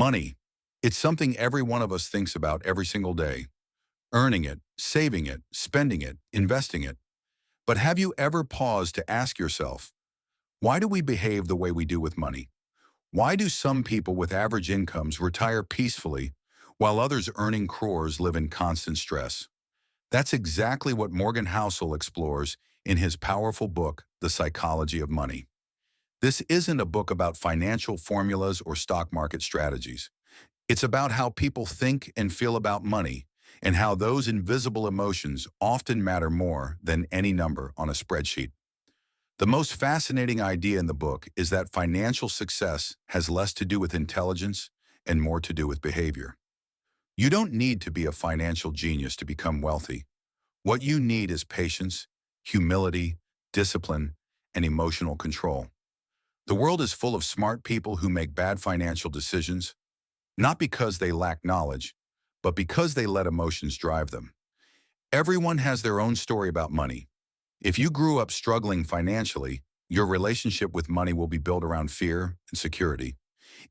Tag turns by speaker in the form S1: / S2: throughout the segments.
S1: Money. It's something every one of us thinks about every single day. Earning it, saving it, spending it, investing it. But have you ever paused to ask yourself, why do we behave the way we do with money? Why do some people with average incomes retire peacefully while others earning crores live in constant stress? That's exactly what Morgan Housel explores in his powerful book, The Psychology of Money. This isn't a book about financial formulas or stock market strategies. It's about how people think and feel about money and how those invisible emotions often matter more than any number on a spreadsheet. The most fascinating idea in the book is that financial success has less to do with intelligence and more to do with behavior. You don't need to be a financial genius to become wealthy. What you need is patience, humility, discipline, and emotional control. The world is full of smart people who make bad financial decisions, not because they lack knowledge, but because they let emotions drive them. Everyone has their own story about money. If you grew up struggling financially, your relationship with money will be built around fear and security.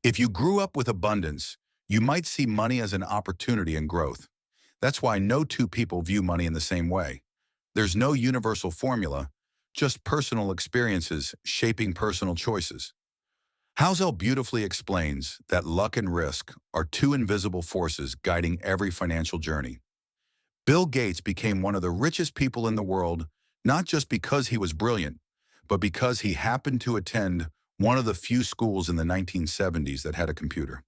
S1: If you grew up with abundance, you might see money as an opportunity and growth. That's why no two people view money in the same way. There's no universal formula, just personal experiences shaping personal choices. Housel beautifully explains that luck and risk are two invisible forces guiding every financial journey. Bill Gates became one of the richest people in the world, not just because he was brilliant, but because he happened to attend one of the few schools in the 1970s that had a computer.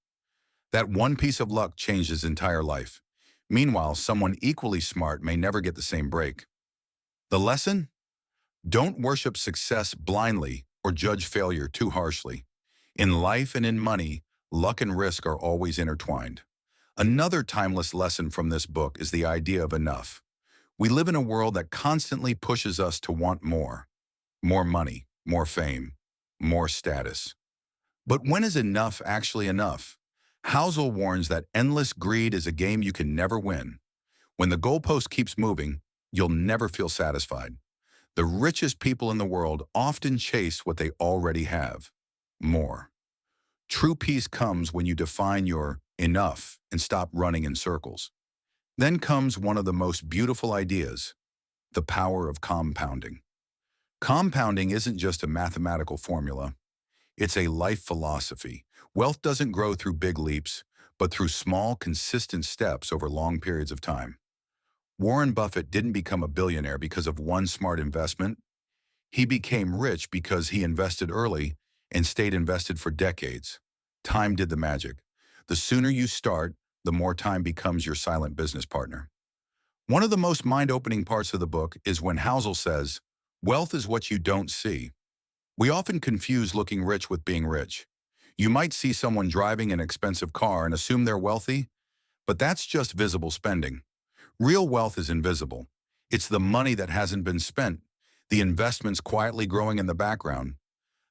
S1: That one piece of luck changed his entire life. Meanwhile, someone equally smart may never get the same break. The lesson? Don't worship success blindly or judge failure too harshly. In life and in money, luck and risk are always intertwined. Another timeless lesson from this book is the idea of enough. We live in a world that constantly pushes us to want more. More money, more fame, more status. But when is enough actually enough? Housel warns that endless greed is a game you can never win. When the goalpost keeps moving, you'll never feel satisfied. The richest people in the world often chase what they already have. More. True peace comes when you define your enough and stop running in circles. Then comes one of the most beautiful ideas, the power of compounding. Compounding isn't just a mathematical formula. It's a life philosophy. Wealth doesn't grow through big leaps, but through small, consistent steps over long periods of time. Warren Buffett didn't become a billionaire because of one smart investment. He became rich because he invested early and stayed invested for decades. Time did the magic. The sooner you start, the more time becomes your silent business partner. One of the most mind-opening parts of the book is when Housel says, "Wealth is what you don't see." We often confuse looking rich with being rich. You might see someone driving an expensive car and assume they're wealthy, but that's just visible spending. Real wealth is invisible. It's the money that hasn't been spent, the investments quietly growing in the background,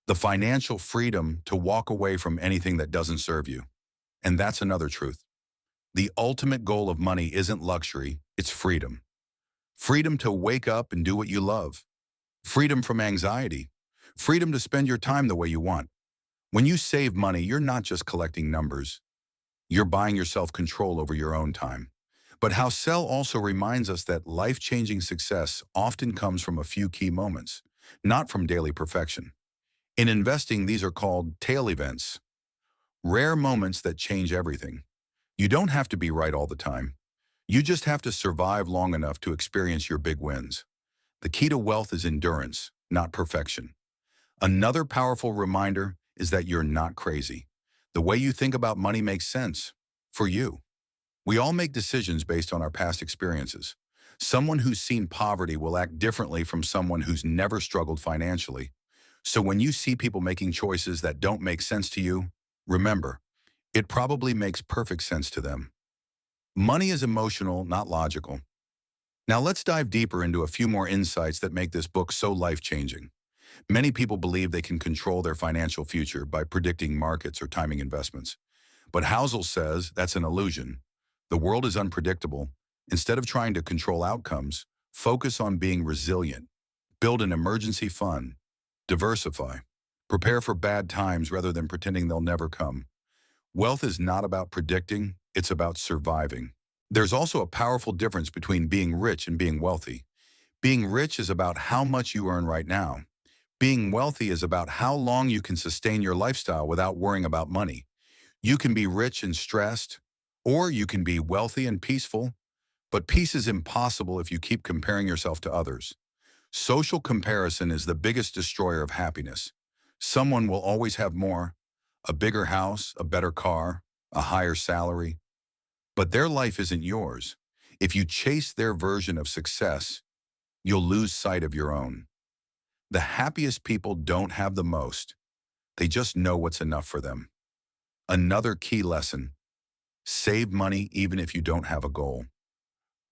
S1: the financial freedom to walk away from anything that doesn't serve you. And that's another truth. The ultimate goal of money isn't luxury, it's freedom. Freedom to wake up and do what you love. Freedom from anxiety. Freedom to spend your time the way you want. When you save money, you're not just collecting numbers. You're buying yourself control over your own time. But Housel also reminds us that life-changing success often comes from a few key moments, not from daily perfection. In investing, these are called tail events, rare moments that change everything. You don't have to be right all the time. You just have to survive long enough to experience your big wins. The key to wealth is endurance, not perfection. Another powerful reminder is that you're not crazy. The way you think about money makes sense for you. We all make decisions based on our past experiences. Someone who's seen poverty will act differently from someone who's never struggled financially. So when you see people making choices that don't make sense to you, remember, it probably makes perfect sense to them. Money is emotional, not logical. Now let's dive deeper into a few more insights that make this book so life-changing. Many people believe they can control their financial future by predicting markets or timing investments. But Housel says that's an illusion. The world is unpredictable. Instead of trying to control outcomes, focus on being resilient. Build an emergency fund. Diversify. Prepare for bad times rather than pretending they'll never come. Wealth is not about predicting, it's about surviving. There's also a powerful difference between being rich and being wealthy. Being rich is about how much you earn right now. Being wealthy is about how long you can sustain your lifestyle without worrying about money. You can be rich and stressed, or you can be wealthy and peaceful, but peace is impossible if you keep comparing yourself to others. Social comparison is the biggest destroyer of happiness. Someone will always have more, a bigger house, a better car, a higher salary, but their life isn't yours. If you chase their version of success, you'll lose sight of your own. The happiest people don't have the most. They just know what's enough for them. Another key lesson: save money even if you don't have a goal.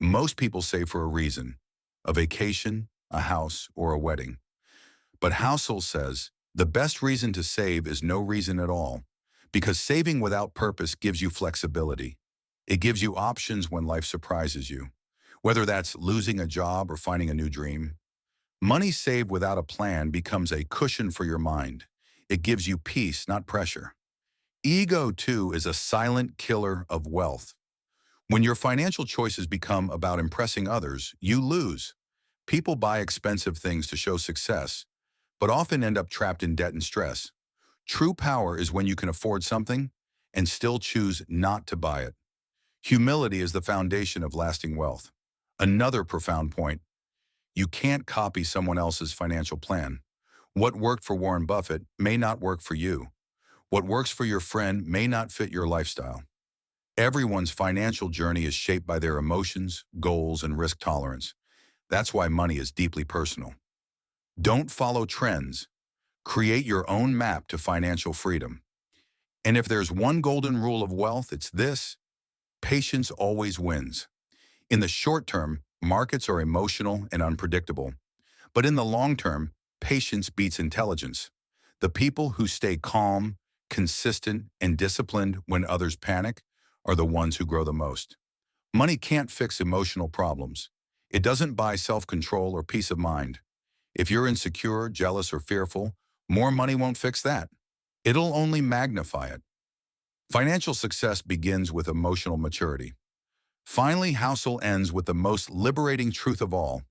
S1: Most people save for a reason: a vacation, a house, or a wedding. But Housel says the best reason to save is no reason at all, because saving without purpose gives you flexibility. It gives you options when life surprises you, whether that's losing a job or finding a new dream. Money saved without a plan becomes a cushion for your mind. It gives you peace, not pressure. Ego, too, is a silent killer of wealth. When your financial choices become about impressing others, you lose. People buy expensive things to show success, but often end up trapped in debt and stress. True power is when you can afford something and still choose not to buy it. Humility is the foundation of lasting wealth. Another profound point: you can't copy someone else's financial plan. What worked for Warren Buffett may not work for you. What works for your friend may not fit your lifestyle. Everyone's financial journey is shaped by their emotions, goals, and risk tolerance. That's why money is deeply personal. Don't follow trends. Create your own map to financial freedom. And if there's one golden rule of wealth, it's this: patience always wins. In the short term, markets are emotional and unpredictable. But in the long term, patience beats intelligence. The people who stay calm, consistent, and disciplined when others panic are the ones who grow the most. Money can't fix emotional problems. It doesn't buy self-control or peace of mind. If you're insecure, jealous, or fearful, more money won't fix that. It'll only magnify it. Financial success begins with emotional maturity. Finally, Housel ends with the most liberating truth of all: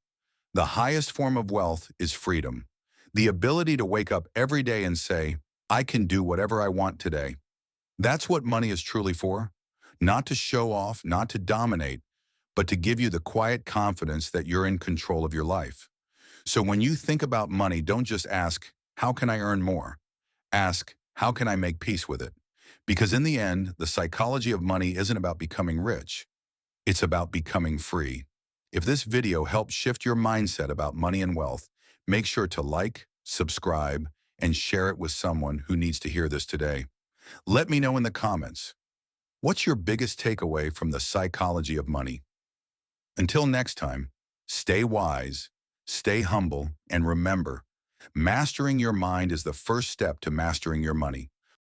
S1: the highest form of wealth is freedom. The ability to wake up every day and say, I can do whatever I want today. That's what money is truly for. Not to show off, not to dominate, but to give you the quiet confidence that you're in control of your life. So when you think about money, don't just ask, how can I earn more? Ask, how can I make peace with it? Because in the end, the psychology of money isn't about becoming rich. It's about becoming free. If this video helped shift your mindset about money and wealth, make sure to like, subscribe, and share it with someone who needs to hear this today. Let me know in the comments, what's your biggest takeaway from the psychology of money? Until next time, stay wise, stay humble, and remember, mastering your mind is the first step to mastering your money.